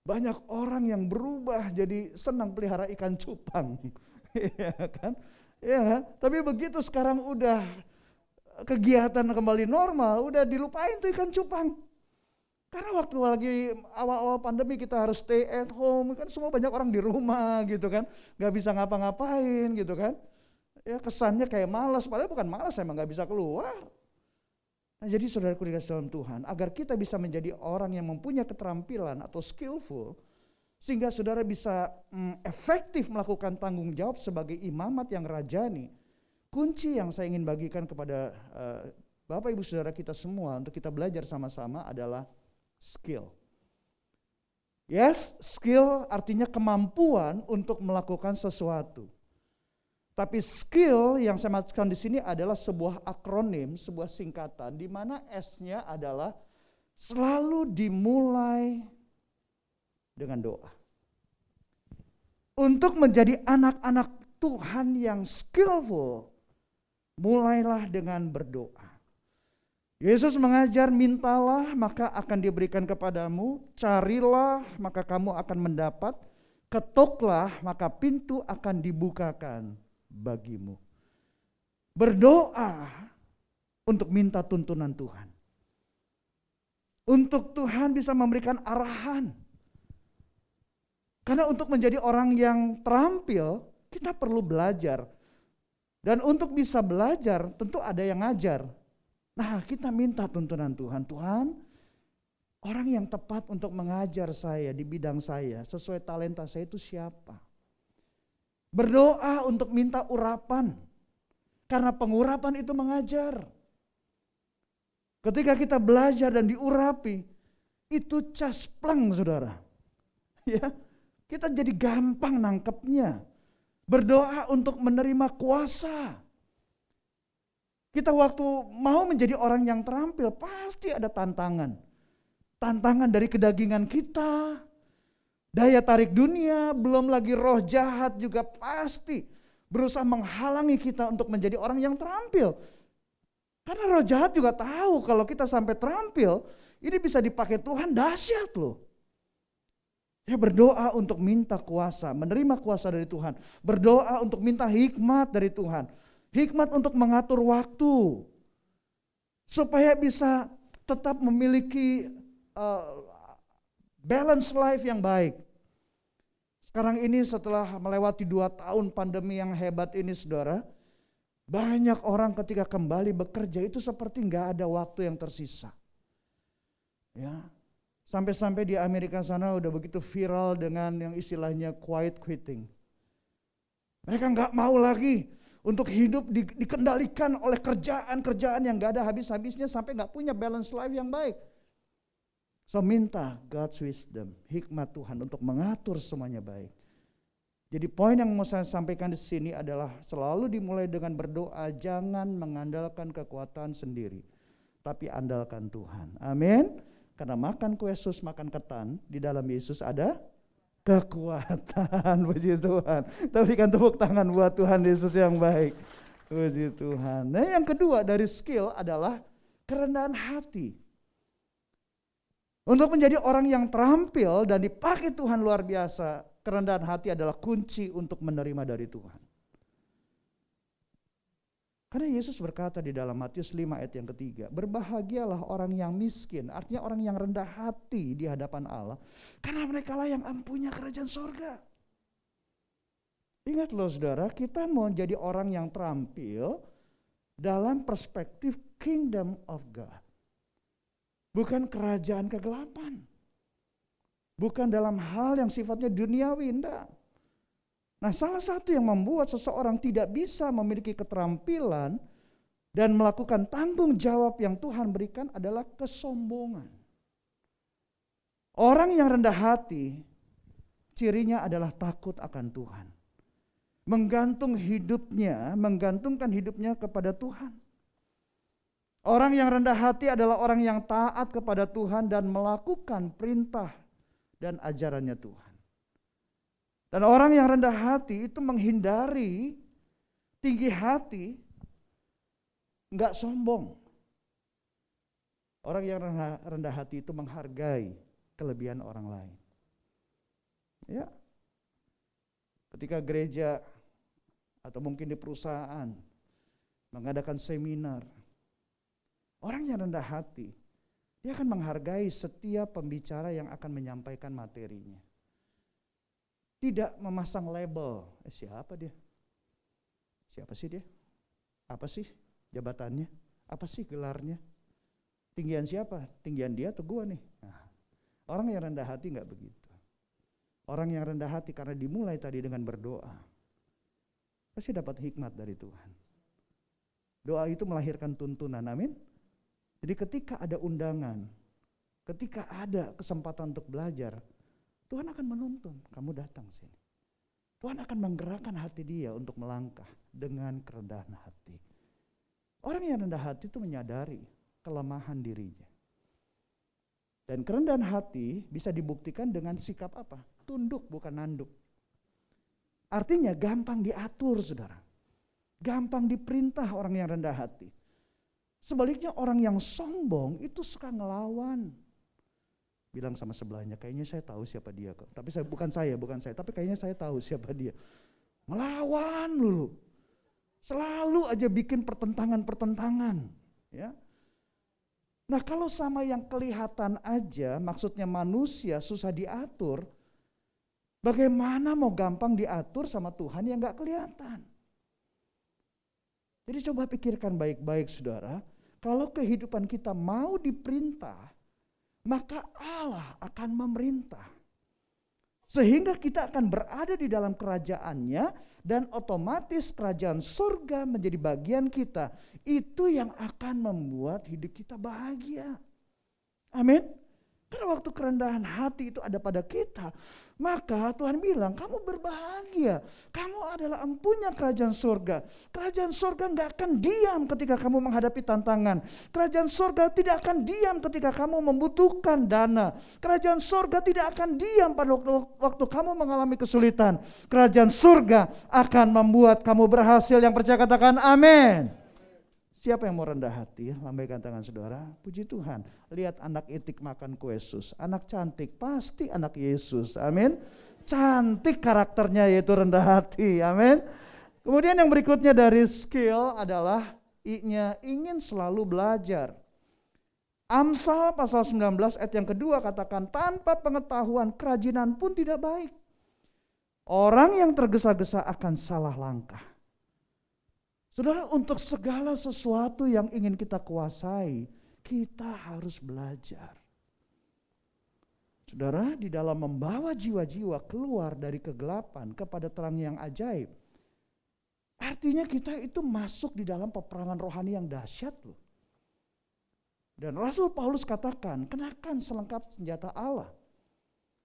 banyak orang yang berubah jadi senang pelihara ikan cupang, ya kan? Ya kan? Tapi begitu sekarang udah kegiatan kembali normal, udah dilupain tuh ikan cupang. Karena waktu lagi awal-awal pandemi kita harus stay at home, kan semua banyak orang di rumah gitu kan, nggak bisa ngapa-ngapain gitu kan. Ya kesannya kayak malas, padahal bukan malas, emang nggak bisa keluar. Nah, jadi saudaraku dikasih dalam Tuhan, agar kita bisa menjadi orang yang mempunyai keterampilan atau skillful, sehingga saudara bisa efektif melakukan tanggung jawab sebagai imamat yang rajani. Kunci yang saya ingin bagikan kepada Bapak Ibu Saudara kita semua untuk kita belajar sama-sama adalah skill. Yes, skill artinya kemampuan untuk melakukan sesuatu. Tapi skill yang saya maksudkan di sini adalah sebuah akronim, sebuah singkatan di mana S-nya adalah selalu dimulai dengan doa. Untuk menjadi anak-anak Tuhan yang skillful, mulailah dengan berdoa. Yesus mengajar, mintalah maka akan diberikan kepadamu, carilah maka kamu akan mendapat, ketuklah maka pintu akan dibukakan bagimu. Berdoa untuk minta tuntunan Tuhan. Untuk Tuhan bisa memberikan arahan. Karena untuk menjadi orang yang terampil, kita perlu belajar. Dan untuk bisa belajar, tentu ada yang ngajar. Nah, kita minta tuntunan Tuhan. Tuhan, orang yang tepat untuk mengajar saya di bidang saya, sesuai talenta saya itu siapa? Berdoa untuk minta urapan. Karena pengurapan itu mengajar. Ketika kita belajar dan diurapi, itu caspleng, saudara. Ya, kita jadi gampang nangkepnya. Berdoa untuk menerima kuasa. Kita waktu mau menjadi orang yang terampil, pasti ada tantangan. Tantangan dari kedagingan kita, daya tarik dunia, belum lagi roh jahat juga pasti berusaha menghalangi kita untuk menjadi orang yang terampil. Karena roh jahat juga tahu kalau kita sampai terampil, ini bisa dipakai Tuhan dahsyat loh. Ya, berdoa untuk minta kuasa, menerima kuasa dari Tuhan. Berdoa untuk minta hikmat dari Tuhan. Hikmat untuk mengatur waktu. Supaya bisa tetap memiliki balance life yang baik. Sekarang ini setelah melewati 2 tahun pandemi yang hebat ini, saudara, Banyak orang ketika kembali bekerja itu seperti nggak ada waktu yang tersisa. Ya, sampai-sampai di Amerika sana udah begitu viral dengan yang istilahnya quiet quitting. Mereka nggak mau lagi untuk hidup dikendalikan oleh kerjaan-kerjaan yang nggak ada habis-habisnya sampai nggak punya balance life yang baik. So minta God's wisdom, hikmat Tuhan untuk mengatur semuanya baik. Jadi poin yang mau saya sampaikan di sini adalah selalu dimulai dengan berdoa, jangan mengandalkan kekuatan sendiri, tapi andalkan Tuhan. Amin. Karena makan kue sus, makan ketan, di dalam Yesus ada kekuatan. Puji Tuhan. Kita berikan tepuk tangan buat Tuhan Yesus yang baik. Puji Tuhan. Nah, yang kedua dari skill adalah kerendahan hati. Untuk menjadi orang yang terampil dan dipakai Tuhan luar biasa, kerendahan hati adalah kunci untuk menerima dari Tuhan. Karena Yesus berkata di dalam Matius 5 ayat yang ketiga, berbahagialah orang yang miskin, artinya orang yang rendah hati di hadapan Allah, karena mereka lah yang empunya kerajaan sorga. Ingat loh saudara, kita mau jadi orang yang terampil dalam perspektif kingdom of God. Bukan kerajaan kegelapan. Bukan dalam hal yang sifatnya duniawi, enggak. Nah, salah satu yang membuat seseorang tidak bisa memiliki keterampilan dan melakukan tanggung jawab yang Tuhan berikan adalah kesombongan. Orang yang rendah hati, cirinya adalah takut akan Tuhan. Menggantungkan hidupnya kepada Tuhan. Orang yang rendah hati adalah orang yang taat kepada Tuhan dan melakukan perintah dan ajarannya Tuhan. Dan orang yang rendah hati itu menghindari tinggi hati, enggak sombong. Orang yang rendah hati itu menghargai kelebihan orang lain. Ya. Ketika gereja atau mungkin di perusahaan mengadakan seminar, orang yang rendah hati, dia akan menghargai setiap pembicara yang akan menyampaikan materinya. Tidak memasang label, siapa dia? Siapa sih dia? Apa sih jabatannya? Apa sih gelarnya? Tinggian siapa? Tinggian dia atau gua nih? Nah, orang yang rendah hati enggak begitu. Orang yang rendah hati karena dimulai tadi dengan berdoa, pasti dapat hikmat dari Tuhan. Doa itu melahirkan tuntunan, amin. Jadi ketika ada undangan, ketika ada kesempatan untuk belajar, Tuhan akan menuntun, kamu datang sini. Tuhan akan menggerakkan hati dia untuk melangkah dengan kerendahan hati. Orang yang rendah hati itu menyadari kelemahan dirinya. Dan kerendahan hati bisa dibuktikan dengan sikap apa? Tunduk bukan nanduk. Artinya gampang diatur, saudara. Gampang diperintah orang yang rendah hati. Sebaliknya orang yang sombong itu suka ngelawan. Bilang sama sebelahnya, kayaknya saya tahu siapa dia kok. Tapi bukan saya, tapi kayaknya saya tahu siapa dia. Melawan dulu. Selalu aja bikin pertentangan. Ya. Nah, kalau sama yang kelihatan aja, maksudnya manusia susah diatur, bagaimana mau gampang diatur sama Tuhan yang gak kelihatan? Jadi coba pikirkan baik-baik, saudara. Kalau kehidupan kita mau diperintah, maka Allah akan memerintah. Sehingga kita akan berada di dalam kerajaannya dan otomatis kerajaan surga menjadi bagian kita. Itu yang akan membuat hidup kita bahagia. Amin. Karena waktu kerendahan hati itu ada pada kita, maka Tuhan bilang kamu berbahagia. Kamu adalah empunya kerajaan surga. Kerajaan surga gak akan diam ketika kamu menghadapi tantangan. Kerajaan surga tidak akan diam ketika kamu membutuhkan dana. Kerajaan surga tidak akan diam pada waktu kamu mengalami kesulitan. Kerajaan surga akan membuat kamu berhasil. Yang percaya katakan amin. Siapa yang mau rendah hati? Lambaikan tangan saudara. Puji Tuhan. Lihat anak itik makan kue sus. Anak cantik pasti anak Yesus. Amin. Cantik karakternya yaitu rendah hati. Amin. Kemudian yang berikutnya dari skill adalah I-nya ingin selalu belajar. Amsal pasal 19 ayat yang kedua katakan tanpa pengetahuan kerajinan pun tidak baik. Orang yang tergesa-gesa akan salah langkah. Saudara, untuk segala sesuatu yang ingin kita kuasai, kita harus belajar. Saudara, di dalam membawa jiwa-jiwa keluar dari kegelapan kepada terang yang ajaib, artinya kita itu masuk di dalam peperangan rohani yang dahsyat loh. Dan Rasul Paulus katakan, kenakan selengkap senjata Allah.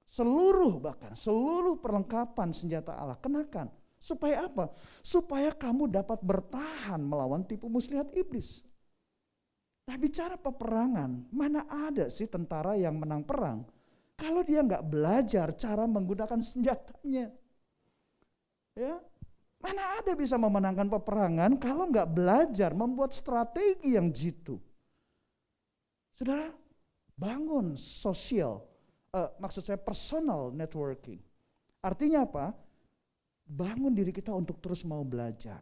Seluruh perlengkapan senjata Allah kenakan. Supaya apa? Supaya kamu dapat bertahan melawan tipu muslihat iblis. Nah, bicara peperangan, mana ada sih tentara yang menang perang kalau dia nggak belajar cara menggunakan senjatanya? Ya, mana ada bisa memenangkan peperangan kalau nggak belajar membuat strategi yang jitu? Saudara, bangun maksud saya personal networking. Artinya apa? Bangun diri kita untuk terus mau belajar.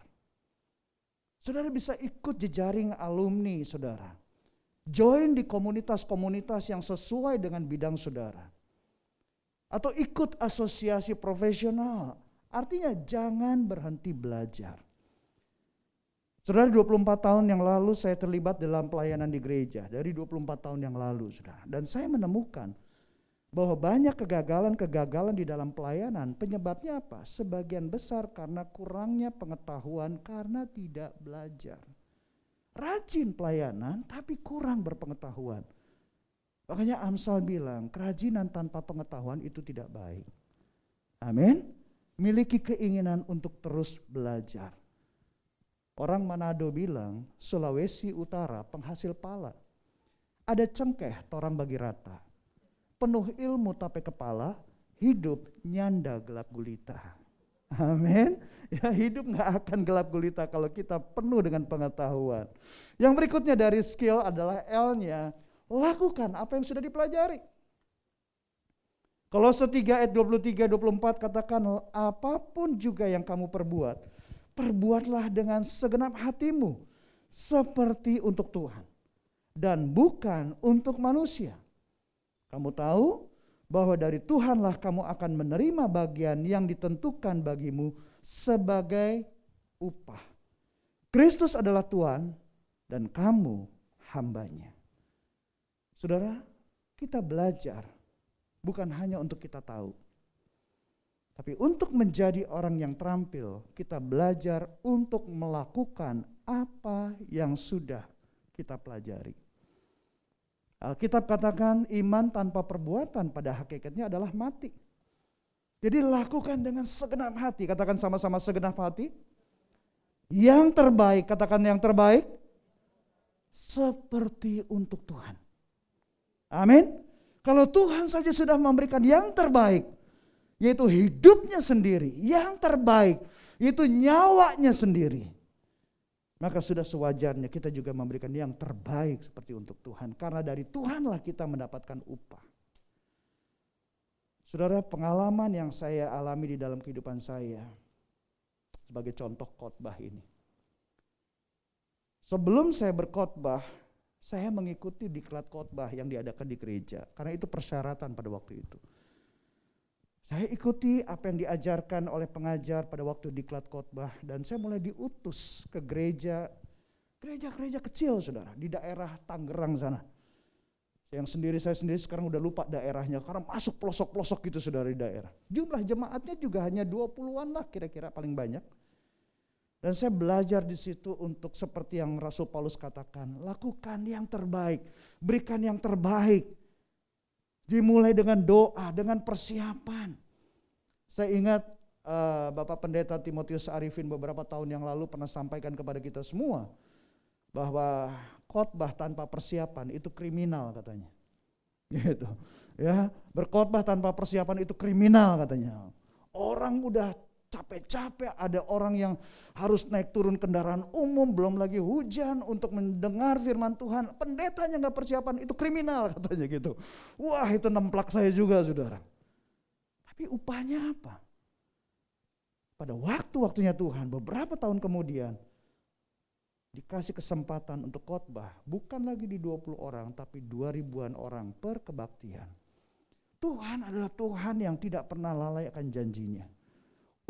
Saudara bisa ikut jejaring alumni saudara. Join di komunitas-komunitas yang sesuai dengan bidang saudara. Atau ikut asosiasi profesional. Artinya jangan berhenti belajar. Saudara, 24 tahun yang lalu saya terlibat dalam pelayanan di gereja. Dari 24 tahun yang lalu, saudara. Dan saya menemukan bahwa banyak kegagalan-kegagalan di dalam pelayanan. Penyebabnya apa? Sebagian besar karena kurangnya pengetahuan karena tidak belajar. Rajin pelayanan tapi kurang berpengetahuan. Makanya Amsal bilang, kerajinan tanpa pengetahuan itu tidak baik. Amin. Miliki keinginan untuk terus belajar. Orang Manado bilang, Sulawesi Utara penghasil pala. Ada cengkeh torang bagi rata. Penuh ilmu tape kepala, hidup nyanda gelap gulita. Amin. Ya, hidup gak akan gelap gulita kalau kita penuh dengan pengetahuan. Yang berikutnya dari skill adalah L-nya, lakukan apa yang sudah dipelajari. Kolose 3 ayat 23-24 katakan, apapun juga yang kamu perbuat, perbuatlah dengan segenap hatimu, seperti untuk Tuhan, dan bukan untuk manusia. Kamu tahu bahwa dari Tuhanlah kamu akan menerima bagian yang ditentukan bagimu sebagai upah. Kristus adalah Tuhan dan kamu hambanya. Saudara, kita belajar bukan hanya untuk kita tahu. Tapi untuk menjadi orang yang terampil, kita belajar untuk melakukan apa yang sudah kita pelajari. Alkitab katakan iman tanpa perbuatan pada hakikatnya adalah mati. Jadi lakukan dengan segenap hati. Katakan sama-sama segenap hati. Yang terbaik, katakan yang terbaik. Seperti untuk Tuhan. Amin. Kalau Tuhan saja sudah memberikan yang terbaik, yaitu hidupnya sendiri, yang terbaik, yaitu nyawanya sendiri, maka sudah sewajarnya kita juga memberikan yang terbaik seperti untuk Tuhan. Karena dari Tuhanlah kita mendapatkan upah. Saudara, pengalaman yang saya alami di dalam kehidupan saya, sebagai contoh khotbah ini. Sebelum saya berkhotbah, saya mengikuti diklat khotbah yang diadakan di gereja. Karena itu persyaratan pada waktu itu. Saya ikuti apa yang diajarkan oleh pengajar pada waktu diklat khotbah, dan saya mulai diutus ke gereja kecil saudara, di daerah Tangerang sana. Saya sendiri sekarang udah lupa daerahnya, karena masuk pelosok-pelosok gitu saudara di daerah. Jumlah jemaatnya juga hanya 20-an lah kira-kira paling banyak. Dan saya belajar di situ untuk seperti yang Rasul Paulus katakan, lakukan yang terbaik, berikan yang terbaik. Dimulai dengan doa, dengan persiapan. Saya ingat Bapak Pendeta Timotius Arifin beberapa tahun yang lalu pernah sampaikan kepada kita semua bahwa khotbah tanpa persiapan itu kriminal katanya. Gitu. Ya, berkhotbah tanpa persiapan itu kriminal katanya. Orang udah capek-capek, ada orang yang harus naik turun kendaraan umum, belum lagi hujan untuk mendengar firman Tuhan. Pendetanya nggak persiapan, itu kriminal katanya gitu. Wah, itu nemplak saya juga saudara. Tapi upahnya apa? Pada waktu-waktunya Tuhan, beberapa tahun kemudian, dikasih kesempatan untuk khotbah, bukan lagi di 20 orang, tapi 2000-an orang per kebaktian. Tuhan adalah Tuhan yang tidak pernah lalai akan janjinya.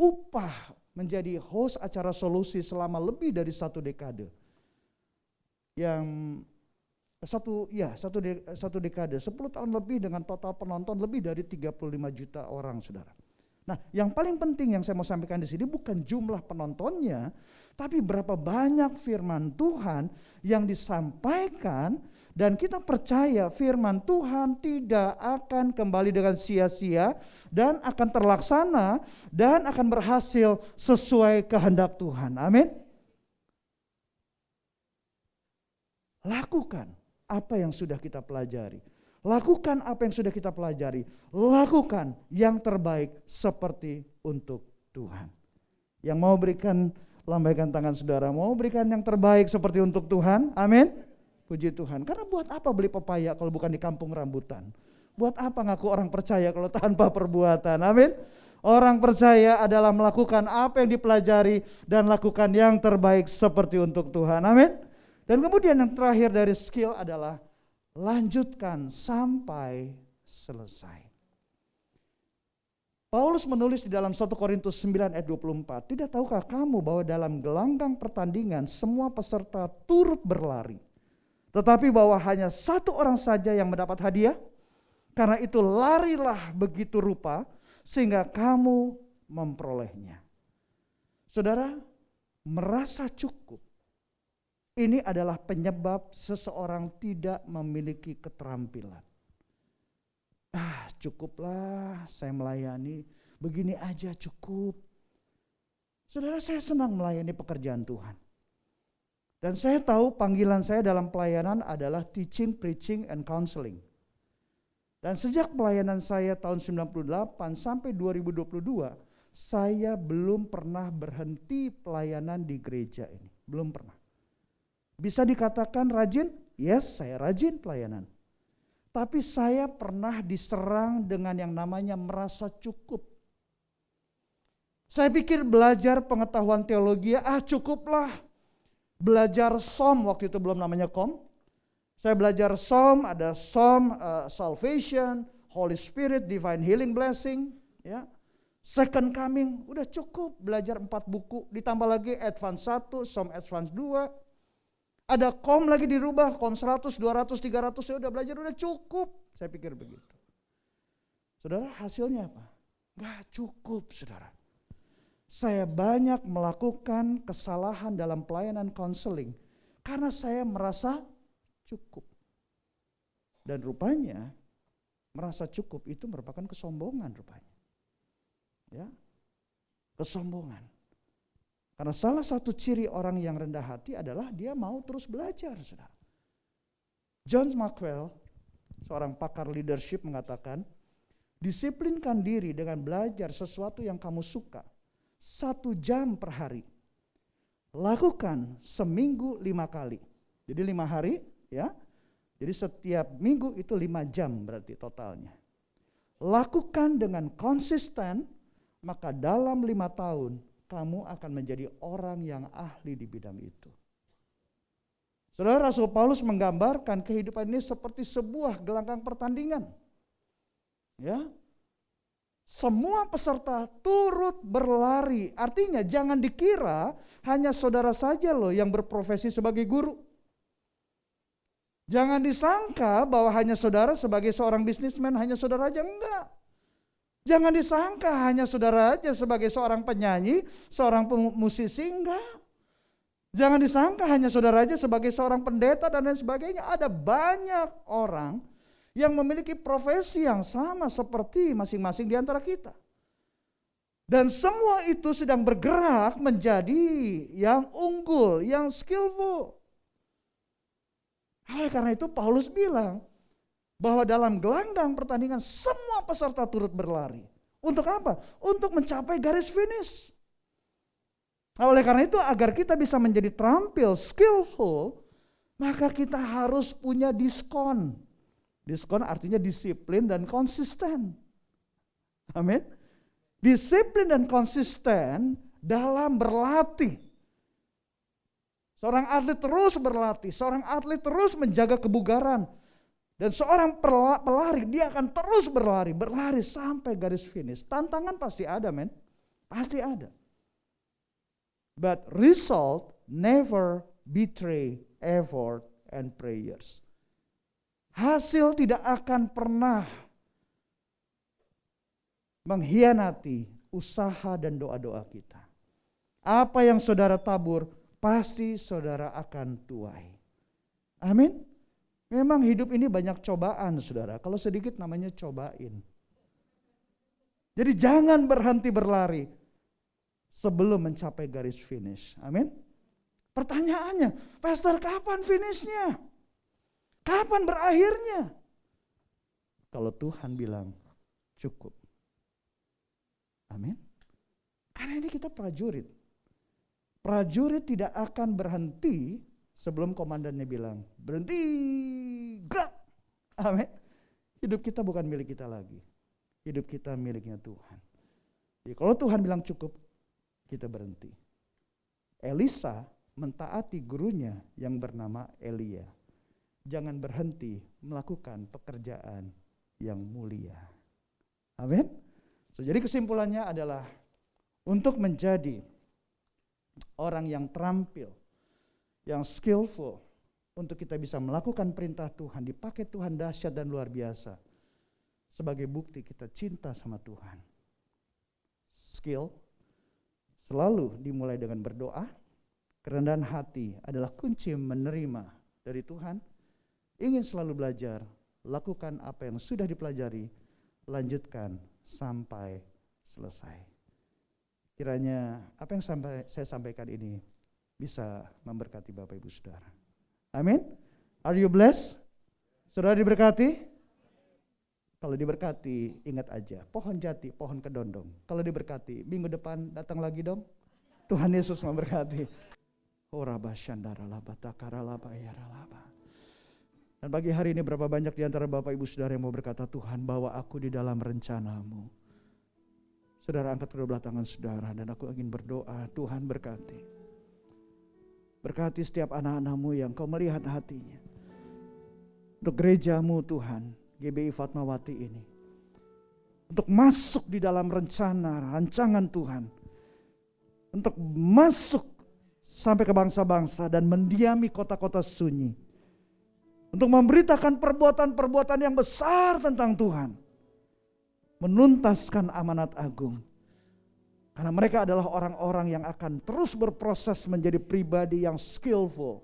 Upah menjadi host acara Solusi selama lebih dari 1 dekade. Yang satu dekade, 10 tahun lebih dengan total penonton lebih dari 35 juta orang, saudara. Nah, yang paling penting yang saya mau sampaikan di sini bukan jumlah penontonnya, tapi berapa banyak firman Tuhan yang disampaikan, dan kita percaya firman Tuhan tidak akan kembali dengan sia-sia dan akan terlaksana dan akan berhasil sesuai kehendak Tuhan. Amin. Lakukan apa yang sudah kita pelajari. Lakukan apa yang sudah kita pelajari. Lakukan yang terbaik seperti untuk Tuhan. Yang mau berikan, lambaikan tangan saudara. Mau berikan yang terbaik seperti untuk Tuhan. Amin. Puji Tuhan. Karena buat apa beli pepaya kalau bukan di kampung rambutan? Buat apa ngaku orang percaya kalau tanpa perbuatan? Amin. Orang percaya adalah melakukan apa yang dipelajari dan lakukan yang terbaik seperti untuk Tuhan. Amin. Dan kemudian yang terakhir dari skill adalah lanjutkan sampai selesai. Paulus menulis di dalam 1 Korintus 9 ayat 24, tidak tahukah kamu bahwa dalam gelanggang pertandingan semua peserta turut berlari, tetapi bahwa hanya satu orang saja yang mendapat hadiah? Karena itu larilah begitu rupa sehingga kamu memperolehnya. Saudara, merasa cukup ini adalah penyebab seseorang tidak memiliki keterampilan. Cukuplah saya melayani, begini aja cukup. Saudara, saya senang melayani pekerjaan Tuhan. Dan saya tahu panggilan saya dalam pelayanan adalah teaching, preaching, and counseling. Dan sejak pelayanan saya tahun 98 sampai 2022, saya belum pernah berhenti pelayanan di gereja ini. Belum pernah. Bisa dikatakan rajin? Yes, saya rajin pelayanan. Tapi saya pernah diserang dengan yang namanya merasa cukup. Saya pikir belajar pengetahuan teologi, cukuplah. Belajar SOM, waktu itu belum namanya KOM. Saya belajar SOM, ada SOM, Salvation, Holy Spirit, Divine Healing Blessing, ya. Second Coming, udah cukup belajar 4 buku, ditambah lagi Advance 1, SOM Advance 2. Ada KOM lagi dirubah, KOM 100, 200, 300, saya udah belajar, udah cukup. Saya pikir begitu. Saudara, hasilnya apa? Gak cukup, saudara. Saya banyak melakukan kesalahan dalam pelayanan konseling karena saya merasa cukup. Dan rupanya merasa cukup itu merupakan kesombongan rupanya. Ya, kesombongan. Karena salah satu ciri orang yang rendah hati adalah dia mau terus belajar, saudara. John Maxwell, seorang pakar leadership, mengatakan, disiplinkan diri dengan belajar sesuatu yang kamu suka 1 jam per hari. Lakukan seminggu 5 kali. Jadi 5 hari, ya. Jadi setiap minggu itu 5 jam berarti totalnya. Lakukan dengan konsisten, maka dalam 5 tahun kamu akan menjadi orang yang ahli di bidang itu. Saudara, Rasul Paulus menggambarkan kehidupan ini seperti sebuah gelanggang pertandingan. Ya. Semua peserta turut berlari. Artinya jangan dikira hanya saudara saja loh yang berprofesi sebagai guru. Jangan disangka bahwa hanya saudara sebagai seorang bisnismen, hanya saudara aja, enggak. Jangan disangka hanya saudara aja sebagai seorang penyanyi, seorang musisi, enggak. Jangan disangka hanya saudara aja sebagai seorang pendeta dan lain sebagainya. Ada banyak orang yang memiliki profesi yang sama seperti masing-masing di antara kita. Dan semua itu sedang bergerak menjadi yang unggul, yang skillful. Oleh karena itu Paulus bilang, bahwa dalam gelanggang pertandingan semua peserta turut berlari. Untuk apa? Untuk mencapai garis finish. Oleh karena itu agar kita bisa menjadi terampil, skillful, maka kita harus punya diskon. Diskon artinya disiplin dan konsisten. Amin. Disiplin dan konsisten dalam berlatih. Seorang atlet terus berlatih, seorang atlet terus menjaga kebugaran. Dan seorang pelari, dia akan terus berlari sampai garis finish. Tantangan pasti ada, men. Pasti ada. but result never betray effort and prayers. Hasil tidak akan pernah mengkhianati usaha dan doa-doa kita. Apa yang saudara tabur, pasti saudara akan tuai. Amin. Memang hidup ini banyak cobaan, saudara. Kalau sedikit namanya cobain. Jadi jangan berhenti berlari sebelum mencapai garis finish. Amin. Pertanyaannya, Pastor, kapan finishnya? Kapan berakhirnya? Kalau Tuhan bilang cukup. Amin. Karena ini kita prajurit. Prajurit tidak akan berhenti sebelum komandannya bilang, berhenti, gerak. Amin. Hidup kita bukan milik kita lagi. Hidup kita miliknya Tuhan. Jadi kalau Tuhan bilang cukup, kita berhenti. Elisa mentaati gurunya yang bernama Elia. Jangan berhenti melakukan pekerjaan yang mulia. Amin. Jadi kesimpulannya adalah untuk menjadi orang yang terampil, yang skillful, untuk kita bisa melakukan perintah Tuhan, dipakai Tuhan dahsyat dan luar biasa. Sebagai bukti kita cinta sama Tuhan. Skill selalu dimulai dengan berdoa. Kerendahan hati adalah kunci menerima dari Tuhan. Ingin selalu belajar, lakukan apa yang sudah dipelajari, lanjutkan sampai selesai. Kiranya apa yang saya sampaikan ini bisa memberkati Bapak Ibu Saudara. Amin. Are you blessed? Saudara diberkati? Kalau diberkati, ingat aja, pohon jati, pohon kedondong. Kalau diberkati, minggu depan datang lagi dong. Tuhan Yesus memberkati. Dan pagi hari ini berapa banyak di antara Bapak Ibu Saudara yang mau berkata, Tuhan bawa aku di dalam rencanamu. Saudara angkat kedua belah tangan saudara dan aku ingin berdoa, Tuhan berkati. Berkati setiap anak-anakmu yang kau melihat hatinya. Untuk gerejamu Tuhan, GBI Fatmawati ini. Untuk masuk di dalam rancangan Tuhan. Untuk masuk sampai ke bangsa-bangsa dan mendiami kota-kota sunyi. Untuk memberitakan perbuatan-perbuatan yang besar tentang Tuhan. Menuntaskan amanat agung. Karena mereka adalah orang-orang yang akan terus berproses menjadi pribadi yang skillful.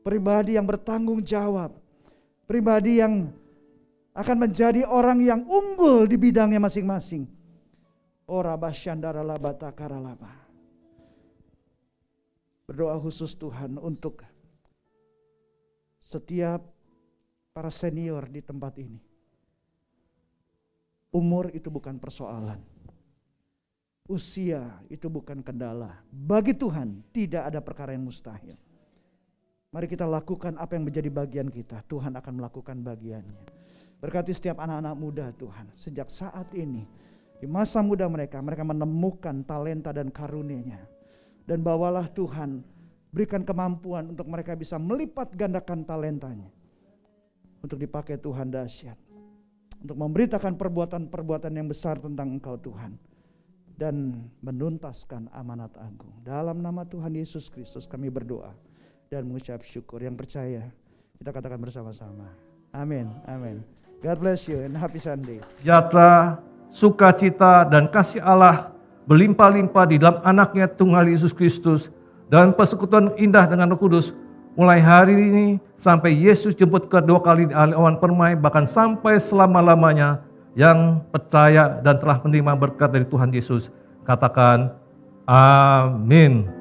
Pribadi yang bertanggung jawab. Pribadi yang akan menjadi orang yang unggul di bidangnya masing-masing. Berdoa khusus Tuhan untuk setiap para senior di tempat ini. Umur itu bukan persoalan. Usia itu bukan kendala. Bagi Tuhan tidak ada perkara yang mustahil. Mari kita lakukan apa yang menjadi bagian kita. Tuhan akan melakukan bagiannya. Berkati setiap anak-anak muda Tuhan. Sejak saat ini, di masa muda mereka menemukan talenta dan karunia-Nya. Dan bawalah Tuhan, berikan kemampuan untuk mereka bisa melipat gandakan talentanya. Untuk dipakai Tuhan dahsyat. Untuk memberitakan perbuatan-perbuatan yang besar tentang Engkau Tuhan. Dan menuntaskan amanat agung. Dalam nama Tuhan Yesus Kristus kami berdoa. Dan mengucap syukur. Yang percaya, kita katakan bersama-sama. Amin, amin. God bless you and happy Sunday. Sejahtera, sukacita, dan kasih Allah berlimpah-limpah di dalam anaknya Tunggal Yesus Kristus. Dan persekutuan indah dengan Roh Kudus. Mulai hari ini sampai Yesus jemput kedua kali di awan permai. Bahkan sampai selama-lamanya. Yang percaya dan telah menerima berkat dari Tuhan Yesus. Katakan amin.